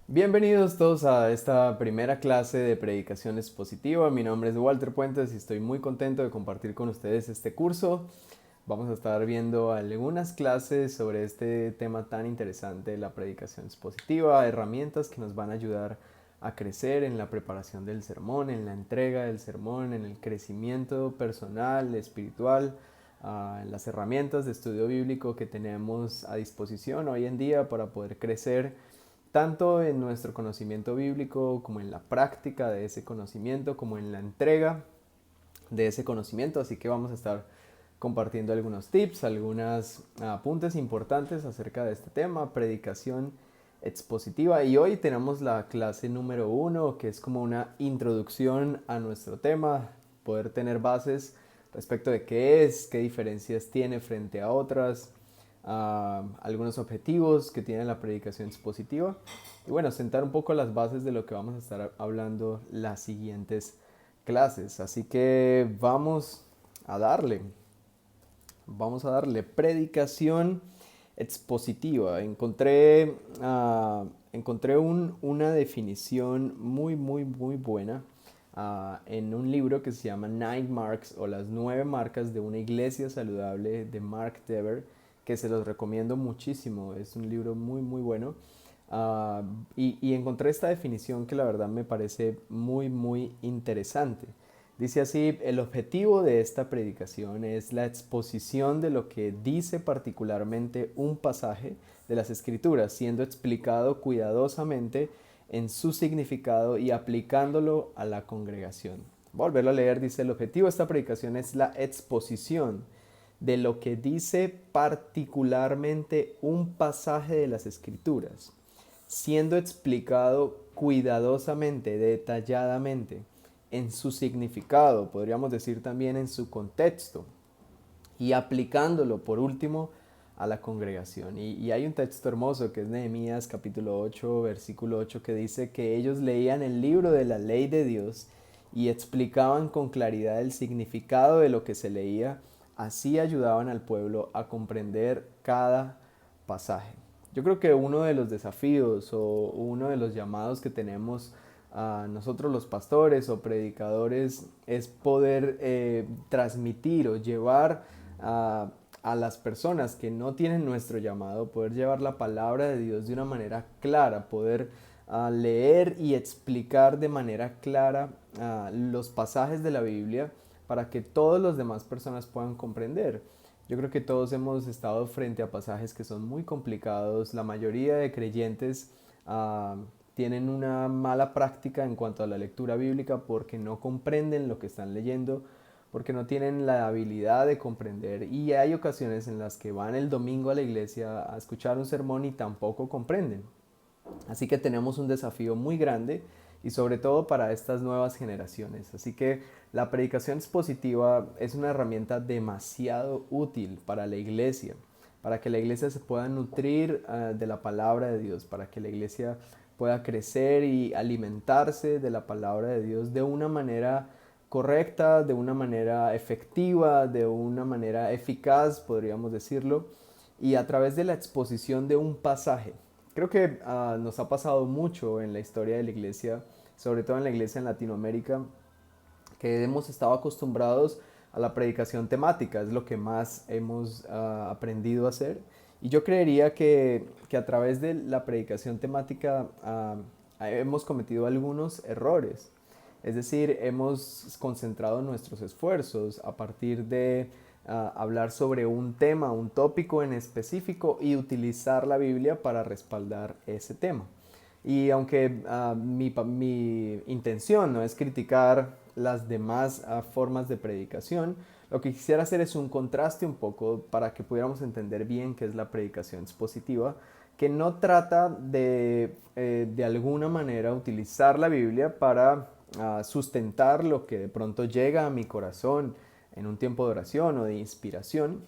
Bienvenidos todos a esta primera clase de predicación expositiva. Mi nombre es Walter Puentes y estoy muy contento de compartir con ustedes este curso. Vamos a estar viendo algunas clases sobre este tema tan interesante de la predicación expositiva, herramientas que nos van a ayudar a crecer en la preparación del sermón, en la entrega del sermón, en el crecimiento personal, espiritual, en las herramientas de estudio bíblico que tenemos a disposición hoy en día para poder crecer tanto en nuestro conocimiento bíblico como en la práctica de ese conocimiento, como en la entrega de ese conocimiento. Así que vamos a estar compartiendo algunos tips, algunos apuntes importantes acerca de este tema, predicación expositiva. Y hoy tenemos la clase número 1, que es como una introducción a nuestro tema, poder tener bases respecto de qué es, qué diferencias tiene frente a otras, algunos objetivos que tiene la predicación expositiva y bueno, sentar un poco las bases de lo que vamos a estar hablando las siguientes clases. Así que vamos a darle predicación expositiva. Encontré una definición muy buena en un libro que se llama Nine Marks o las 9 marcas de una iglesia saludable de Mark Dever, que se los recomiendo muchísimo. Es un libro muy bueno. Uh, y encontré esta definición que la verdad me parece muy interesante. Dice así: el objetivo de esta predicación es la exposición de lo que dice particularmente un pasaje de las Escrituras, siendo explicado cuidadosamente en su significado y aplicándolo a la congregación. Volverlo a leer, dice: el objetivo de esta predicación es la exposición de lo que dice particularmente un pasaje de las Escrituras, siendo explicado cuidadosamente, detalladamente, en su significado, podríamos decir también en su contexto, y aplicándolo por último a la congregación. Y hay un texto hermoso que es Nehemías capítulo 8, versículo 8, que dice que ellos leían el libro de la ley de Dios y explicaban con claridad el significado de lo que se leía. Así ayudaban al pueblo a comprender cada pasaje. Yo creo que uno de los desafíos o uno de los llamados que tenemos a nosotros los pastores o predicadores es poder transmitir o llevar a las personas que no tienen nuestro llamado, poder llevar la palabra de Dios de una manera clara, poder leer y explicar de manera clara los pasajes de la Biblia para que todas las demás personas puedan comprender. Yo creo que todos hemos estado frente a pasajes que son muy complicados. La mayoría de creyentes tienen una mala práctica en cuanto a la lectura bíblica porque no comprenden lo que están leyendo, porque no tienen la habilidad de comprender. Y hay ocasiones en las que van el domingo a la iglesia a escuchar un sermón y tampoco comprenden. Así que tenemos un desafío muy grande y sobre todo para estas nuevas generaciones. Así que la predicación expositiva es una herramienta demasiado útil para la iglesia, para que la iglesia se pueda nutrir de la palabra de Dios, para que la iglesia pueda crecer y alimentarse de la palabra de Dios de una manera correcta, de una manera efectiva, de una manera eficaz, podríamos decirlo, y a través de la exposición de un pasaje. Creo que nos ha pasado mucho en la historia de la iglesia, sobre todo en la iglesia en Latinoamérica, que hemos estado acostumbrados a la predicación temática, es lo que más hemos aprendido a hacer. Y yo creería que a través de la predicación temática hemos cometido algunos errores. Es decir, hemos concentrado nuestros esfuerzos a partir de hablar sobre un tema, un tópico en específico y utilizar la Biblia para respaldar ese tema. Y aunque mi intención no es criticar las demás formas de predicación, lo que quisiera hacer es un contraste un poco para que pudiéramos entender bien qué es la predicación expositiva, que no trata de alguna manera utilizar la Biblia para sustentar lo que de pronto llega a mi corazón en un tiempo de oración o de inspiración,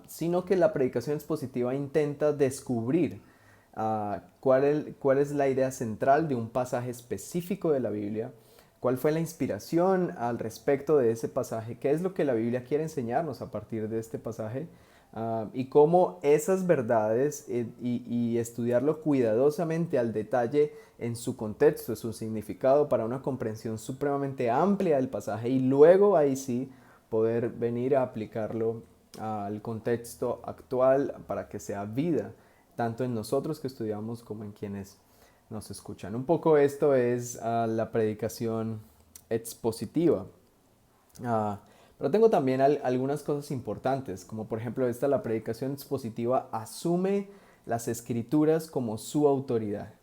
sino que la predicación expositiva intenta descubrir cuál es la idea central de un pasaje específico de la Biblia, ¿Cuál fue la inspiración al respecto de ese pasaje? ¿Qué es lo que la Biblia quiere enseñarnos a partir de este pasaje? Y cómo esas verdades y estudiarlo cuidadosamente al detalle en su contexto, en su significado, para una comprensión supremamente amplia del pasaje y luego ahí sí poder venir a aplicarlo al contexto actual para que sea vida, tanto en nosotros que estudiamos como en quienes nos escuchan. Un poco esto es la predicación expositiva. Uh, pero tengo también algunas cosas importantes, como por ejemplo la predicación expositiva asume las escrituras como su autoridad,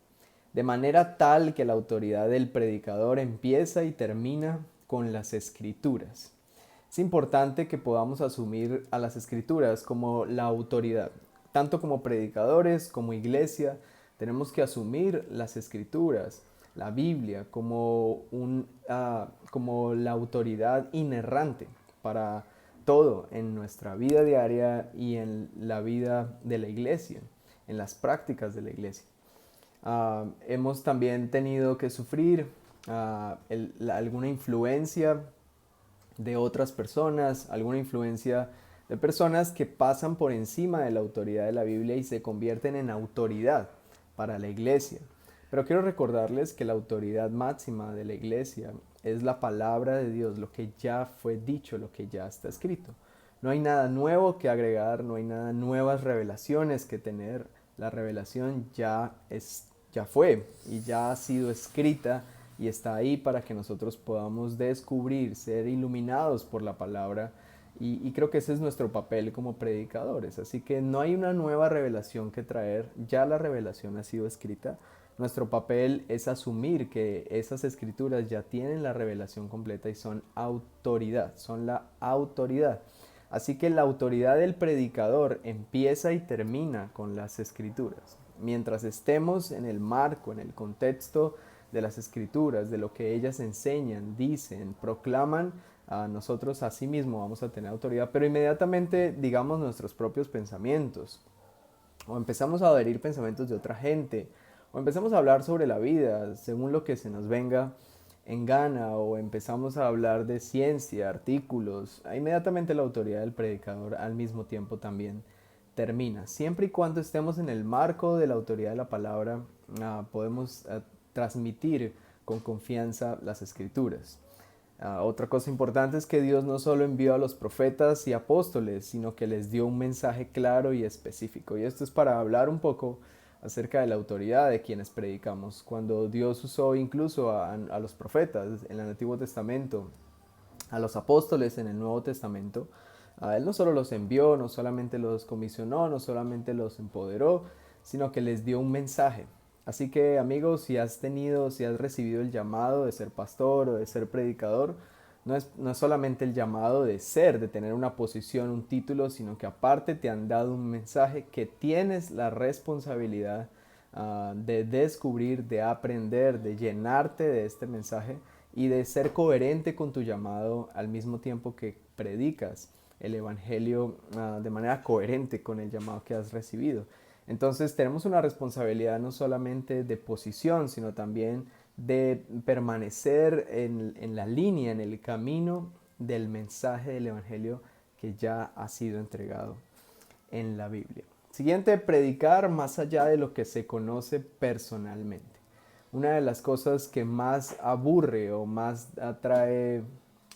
de manera tal que la autoridad del predicador empieza y termina con las escrituras. Es importante que podamos asumir a las escrituras como la autoridad, tanto como predicadores, como iglesia, tenemos que asumir las escrituras, la Biblia, como la autoridad inerrante para todo en nuestra vida diaria y en la vida de la iglesia, en las prácticas de la iglesia. Hemos también tenido que sufrir alguna influencia de otras personas, alguna influencia de personas que pasan por encima de la autoridad de la Biblia y se convierten en autoridad para la iglesia. Pero quiero recordarles que la autoridad máxima de la iglesia es la palabra de Dios, lo que ya fue dicho, lo que ya está escrito. No hay nada nuevo que agregar, no hay nada nuevas revelaciones que tener. La revelación ya fue y ya ha sido escrita y está ahí para que nosotros podamos descubrir, ser iluminados por la palabra y creo que ese es nuestro papel como predicadores. Así que no hay una nueva revelación que traer, ya la revelación ha sido escrita. Nuestro papel es asumir que esas escrituras ya tienen la revelación completa y son autoridad, son la autoridad. Así que la autoridad del predicador empieza y termina con las escrituras. Mientras estemos en el marco, en el contexto de las escrituras, de lo que ellas enseñan, dicen, proclaman, a nosotros asimismo vamos a tener autoridad, pero inmediatamente digamos nuestros propios pensamientos, o empezamos a adherir pensamientos de otra gente, o empezamos a hablar sobre la vida según lo que se nos venga en gana, o empezamos a hablar de ciencia, artículos, inmediatamente la autoridad del predicador al mismo tiempo también termina. Siempre y cuando estemos en el marco de la autoridad de la palabra, podemos transmitir con confianza las escrituras. Otra cosa importante es que Dios no solo envió a los profetas y apóstoles, sino que les dio un mensaje claro y específico. Y esto es para hablar un poco acerca de la autoridad de quienes predicamos. Cuando Dios usó incluso a los profetas en el Antiguo Testamento, a los apóstoles en el Nuevo Testamento, Él no solo los envió, no solamente los comisionó, no solamente los empoderó, sino que les dio un mensaje. Así que amigos, si has recibido el llamado de ser pastor o de ser predicador, no es solamente el llamado de tener una posición, un título, sino que aparte te han dado un mensaje que tienes la responsabilidad de descubrir, de aprender, de llenarte de este mensaje y de ser coherente con tu llamado al mismo tiempo que predicas el Evangelio de manera coherente con el llamado que has recibido. Entonces tenemos una responsabilidad no solamente de posición, sino también de permanecer en la línea, en el camino del mensaje del Evangelio que ya ha sido entregado en la Biblia. Siguiente, predicar más allá de lo que se conoce personalmente. Una de las cosas que más aburre o más atrae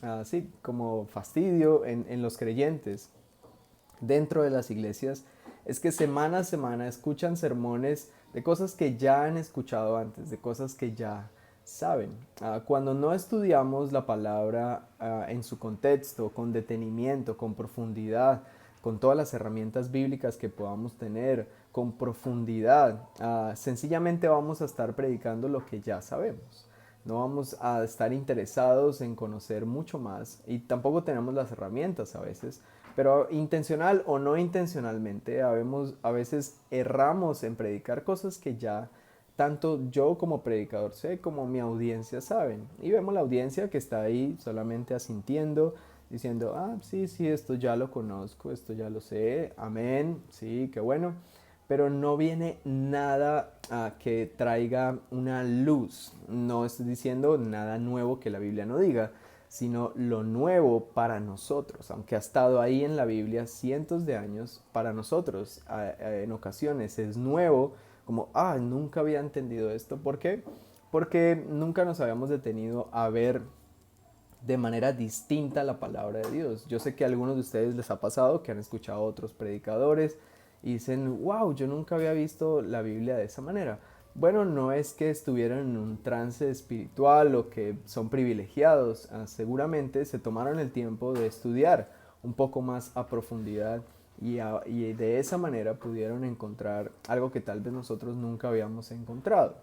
así como fastidio en los creyentes dentro de las iglesias es que semana a semana escuchan sermones de cosas que ya han escuchado antes, de cosas que ya saben. Cuando no estudiamos la palabra en su contexto, con detenimiento, con profundidad, con todas las herramientas bíblicas que podamos tener, con profundidad, sencillamente vamos a estar predicando lo que ya sabemos. No vamos a estar interesados en conocer mucho más y tampoco tenemos las herramientas a veces, pero intencional o no intencionalmente, a veces erramos en predicar cosas que ya tanto yo como predicador sé como mi audiencia saben. Y vemos la audiencia que está ahí solamente asintiendo, diciendo, sí, esto ya lo conozco, esto ya lo sé, amén, sí, qué bueno. pero no viene nada que traiga una luz. No estoy diciendo nada nuevo que la Biblia no diga, sino lo nuevo para nosotros, aunque ha estado ahí en la Biblia cientos de años, para nosotros en ocasiones es nuevo, como, nunca había entendido esto. ¿Por qué? Porque nunca nos habíamos detenido a ver de manera distinta la palabra de Dios. Yo sé que a algunos de ustedes les ha pasado que han escuchado a otros predicadores y dicen, wow, yo nunca había visto la Biblia de esa manera. Bueno, no es que estuvieran en un trance espiritual o que son privilegiados, seguramente se tomaron el tiempo de estudiar un poco más a profundidad y de esa manera pudieron encontrar algo que tal vez nosotros nunca habíamos encontrado.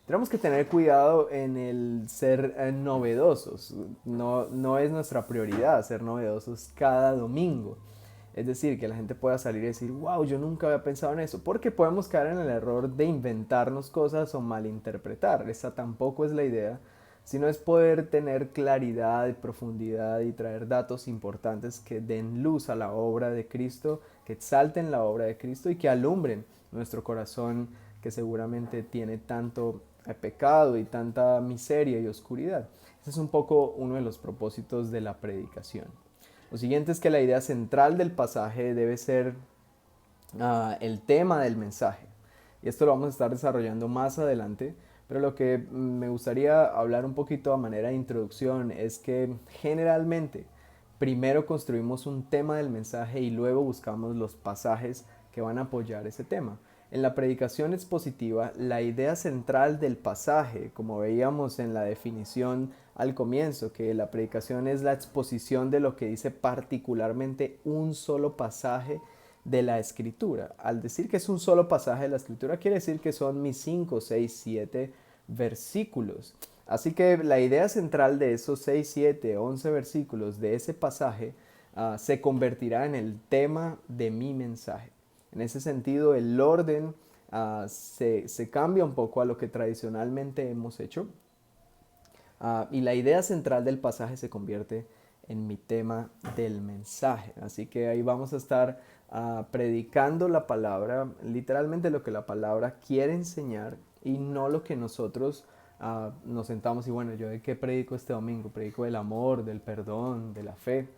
Tenemos que tener cuidado en el ser novedosos. No es nuestra prioridad ser novedosos cada domingo. Es decir, que la gente pueda salir y decir, wow, yo nunca había pensado en eso. Porque podemos caer en el error de inventarnos cosas o malinterpretar. Esa tampoco es la idea. Sino es poder tener claridad y profundidad y traer datos importantes que den luz a la obra de Cristo, que exalten la obra de Cristo y que alumbren nuestro corazón que seguramente tiene tanto pecado y tanta miseria y oscuridad. Ese es un poco uno de los propósitos de la predicación. Lo siguiente es que la idea central del pasaje debe ser el tema del mensaje. Y esto lo vamos a estar desarrollando más adelante, pero lo que me gustaría hablar un poquito a manera de introducción es que generalmente primero construimos un tema del mensaje y luego buscamos los pasajes que van a apoyar ese tema. En la predicación expositiva, la idea central del pasaje, como veíamos en la definición al comienzo, que la predicación es la exposición de lo que dice particularmente un solo pasaje de la escritura. Al decir que es un solo pasaje de la escritura, quiere decir que son mis 5, 6, 7 versículos. Así que la idea central de esos 6, 7, 11 versículos de ese pasaje se convertirá en el tema de mi mensaje. En ese sentido, el orden se cambia un poco a lo que tradicionalmente hemos hecho. Y la idea central del pasaje se convierte en mi tema del mensaje. Así que ahí vamos a estar predicando la palabra, literalmente lo que la palabra quiere enseñar y no lo que nosotros nos sentamos y bueno, yo de qué predico este domingo, predico del amor, del perdón, de la fe,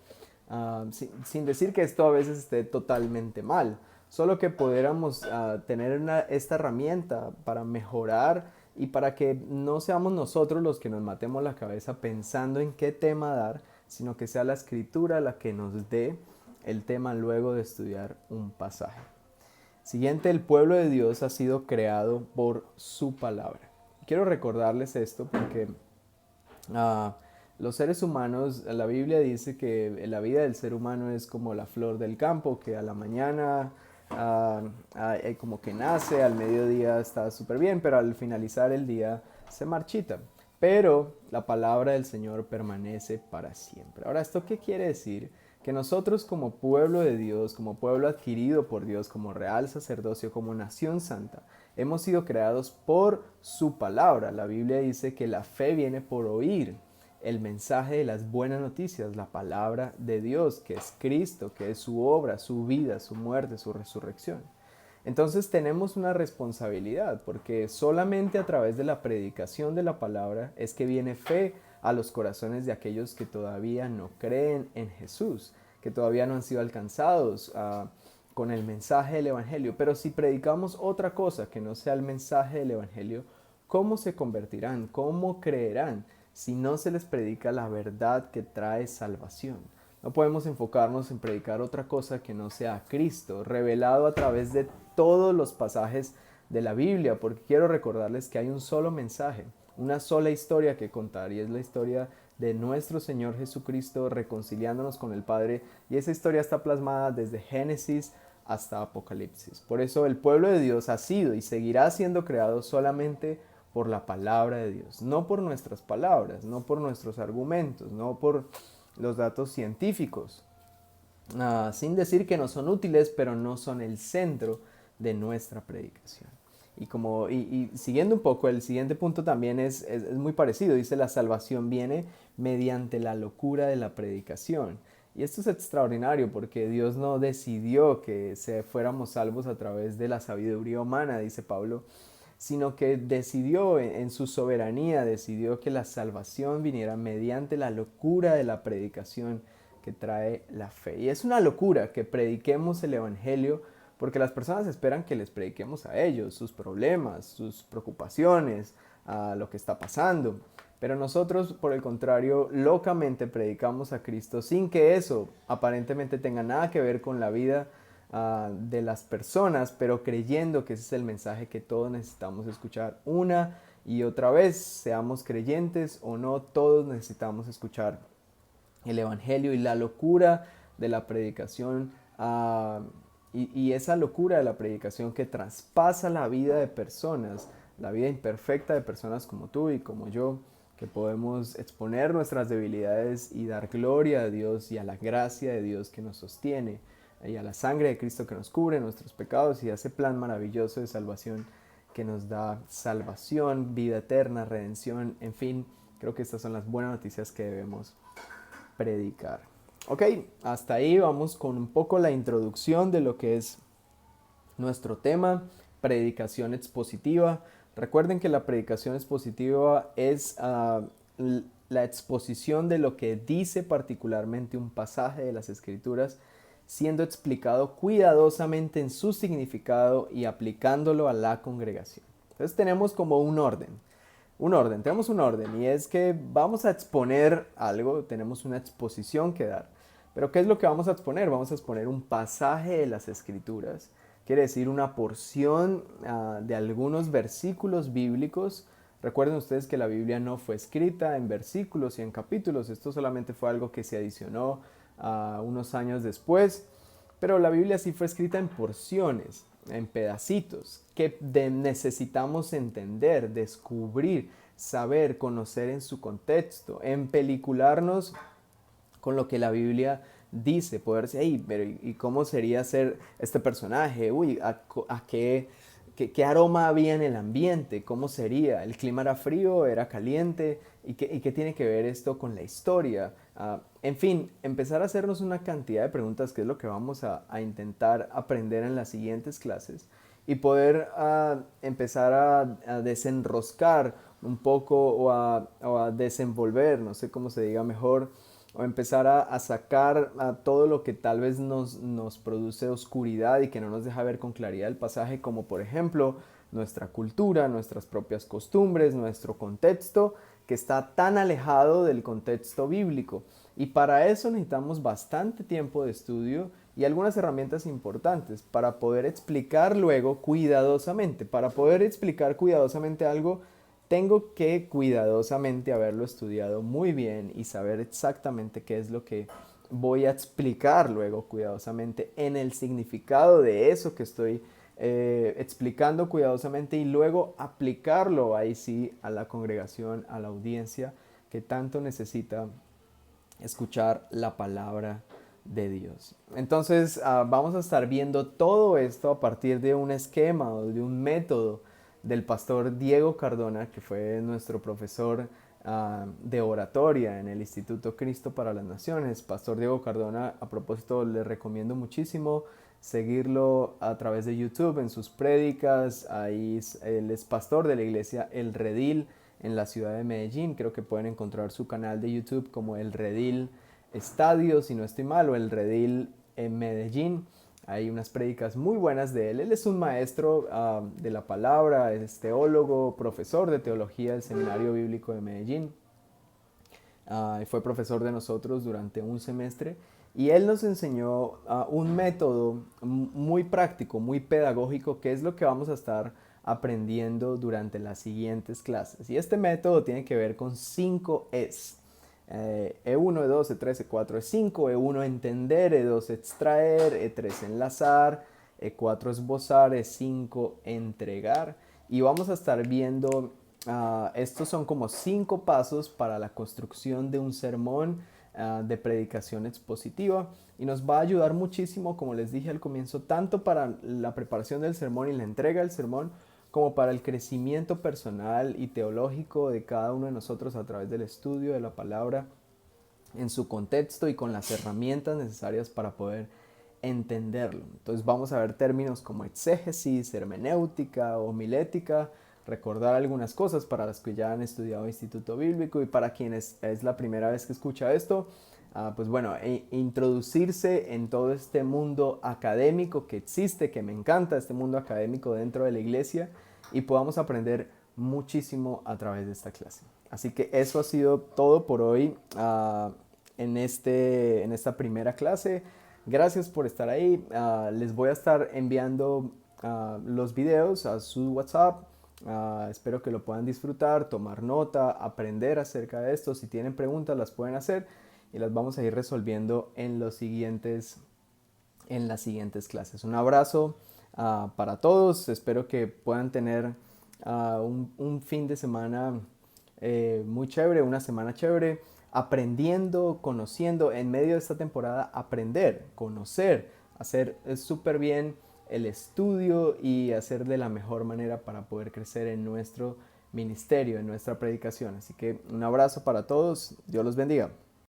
sin decir que esto a veces esté totalmente mal, solo que pudiéramos tener esta herramienta para mejorar y para que no seamos nosotros los que nos matemos la cabeza pensando en qué tema dar, sino que sea la escritura la que nos dé el tema luego de estudiar un pasaje. Siguiente, el pueblo de Dios ha sido creado por su palabra. Quiero recordarles esto porque los seres humanos, la Biblia dice que la vida del ser humano es como la flor del campo, que a la mañana como que nace, al mediodía está súper bien, pero al finalizar el día se marchita. Pero la palabra del Señor permanece para siempre. Ahora, ¿esto qué quiere decir? Que nosotros como pueblo de Dios, como pueblo adquirido por Dios, como real sacerdocio, como nación santa, hemos sido creados por su palabra. La Biblia dice que la fe viene por oír el mensaje de las buenas noticias, la palabra de Dios, que es Cristo, que es su obra, su vida, su muerte, su resurrección. Entonces tenemos una responsabilidad, porque solamente a través de la predicación de la palabra es que viene fe a los corazones de aquellos que todavía no creen en Jesús, que todavía no han sido alcanzados con el mensaje del Evangelio. Pero si predicamos otra cosa que no sea el mensaje del Evangelio, ¿cómo se convertirán? ¿Cómo creerán si no se les predica la verdad que trae salvación? No podemos enfocarnos en predicar otra cosa que no sea Cristo, revelado a través de todos los pasajes de la Biblia, porque quiero recordarles que hay un solo mensaje, una sola historia que contar, y es la historia de nuestro Señor Jesucristo reconciliándonos con el Padre, y esa historia está plasmada desde Génesis hasta Apocalipsis. Por eso el pueblo de Dios ha sido y seguirá siendo creado solamente por la palabra de Dios, no por nuestras palabras, no por nuestros argumentos, no por los datos científicos, sin decir que no son útiles, pero no son el centro de nuestra predicación. Y siguiendo un poco, el siguiente punto también es muy parecido. Dice, la salvación viene mediante la locura de la predicación. Y esto es extraordinario porque Dios no decidió que fuéramos salvos a través de la sabiduría humana, dice Pablo, sino que decidió en su soberanía, decidió que la salvación viniera mediante la locura de la predicación que trae la fe. Y es una locura que prediquemos el Evangelio porque las personas esperan que les prediquemos a ellos, sus problemas, sus preocupaciones, a lo que está pasando. Pero nosotros, por el contrario, locamente predicamos a Cristo sin que eso aparentemente tenga nada que ver con la vida de las personas, pero creyendo que ese es el mensaje que todos necesitamos escuchar una y otra vez, seamos creyentes o no, todos necesitamos escuchar el Evangelio y la locura de la predicación y esa locura de la predicación que traspasa la vida de personas, la vida imperfecta de personas como tú y como yo, que podemos exponer nuestras debilidades y dar gloria a Dios y a la gracia de Dios que nos sostiene y a la sangre de Cristo que nos cubre nuestros pecados y a ese plan maravilloso de salvación que nos da salvación, vida eterna, redención, en fin, creo que estas son las buenas noticias que debemos predicar. Ok, hasta ahí vamos con un poco la introducción de lo que es nuestro tema, predicación expositiva. Recuerden que la predicación expositiva es la exposición de lo que dice particularmente un pasaje de las Escrituras, siendo explicado cuidadosamente en su significado y aplicándolo a la congregación. Entonces tenemos como tenemos un orden y es que vamos a exponer algo, tenemos una exposición que dar. Pero ¿qué es lo que vamos a exponer? Vamos a exponer un pasaje de las Escrituras, quiere decir una porción de algunos versículos bíblicos. Recuerden ustedes que la Biblia no fue escrita en versículos y en capítulos, esto solamente fue algo que se adicionó unos años después, pero la Biblia sí fue escrita en porciones, en pedacitos, que necesitamos entender, descubrir, saber, conocer en su contexto, empelicularnos con lo que la Biblia dice, poder decir, hey, pero ¿y cómo sería ser este personaje? Uy, ¿a qué aroma había en el ambiente? ¿Cómo sería? ¿El clima era frío? ¿Era caliente? ¿Y qué tiene que ver esto con la historia? En fin, empezar a hacernos una cantidad de preguntas, que es lo que vamos a intentar aprender en las siguientes clases, y poder empezar a desenroscar un poco o a desenvolver, no sé cómo se diga mejor, o empezar a sacar a todo lo que tal vez nos produce oscuridad y que no nos deja ver con claridad el pasaje, como por ejemplo nuestra cultura, nuestras propias costumbres, nuestro contexto, que está tan alejado del contexto bíblico. Y para eso necesitamos bastante tiempo de estudio y algunas herramientas importantes para poder explicar luego cuidadosamente. Para poder explicar cuidadosamente algo, tengo que cuidadosamente haberlo estudiado muy bien y saber exactamente qué es lo que voy a explicar luego cuidadosamente en el significado de eso que estoy explicando cuidadosamente y luego aplicarlo ahí sí a la congregación, a la audiencia que tanto necesita escuchar la palabra de Dios. Entonces vamos a estar viendo todo esto a partir de un esquema o de un método del pastor Diego Cardona, que fue nuestro profesor de oratoria en el Instituto Cristo para las Naciones. Pastor Diego Cardona, a propósito, le recomiendo muchísimo seguirlo a través de YouTube en sus prédicas. Ahí él es pastor de la iglesia El Redil en la ciudad de Medellín. Creo que pueden encontrar su canal de YouTube como El Redil Estadio, si no estoy mal, o El Redil en Medellín. Hay unas prédicas muy buenas de él. Él es un maestro de la palabra, es teólogo, profesor de teología del Seminario Bíblico de Medellín. Fue profesor de nosotros durante un semestre y él nos enseñó un método muy práctico, muy pedagógico, que es lo que vamos a estar aprendiendo durante las siguientes clases. Y este método tiene que ver con 5 Es. E1, E2, E3, E4, E5, E1 entender, E2 extraer, E3 enlazar, E4 esbozar, E5 entregar. Y vamos a estar viendo, estos son como 5 pasos para la construcción de un sermón de predicación expositiva y nos va a ayudar muchísimo, como les dije al comienzo, tanto para la preparación del sermón y la entrega del sermón, como para el crecimiento personal y teológico de cada uno de nosotros a través del estudio de la palabra en su contexto y con las herramientas necesarias para poder entenderlo. Entonces vamos a ver términos como exégesis, hermenéutica, homilética, recordar algunas cosas para los que ya han estudiado Instituto Bíblico y para quienes es la primera vez que escucha esto, pues bueno, introducirse en todo este mundo académico que existe, que me encanta, este mundo académico dentro de la iglesia, y podamos aprender muchísimo a través de esta clase. Así que eso ha sido todo por hoy en esta primera clase. Gracias por estar ahí. Les voy a estar enviando los videos a su WhatsApp. Espero que lo puedan disfrutar, tomar nota, aprender acerca de esto. Si tienen preguntas las pueden hacer y las vamos a ir resolviendo en las siguientes clases. Un abrazo para todos. Espero que puedan tener un fin de semana muy chévere, una semana chévere, aprendiendo, conociendo, en medio de esta temporada, aprender, conocer, hacer súper bien el estudio y hacer de la mejor manera para poder crecer en nuestro ministerio, en nuestra predicación. Así que un abrazo para todos, Dios los bendiga.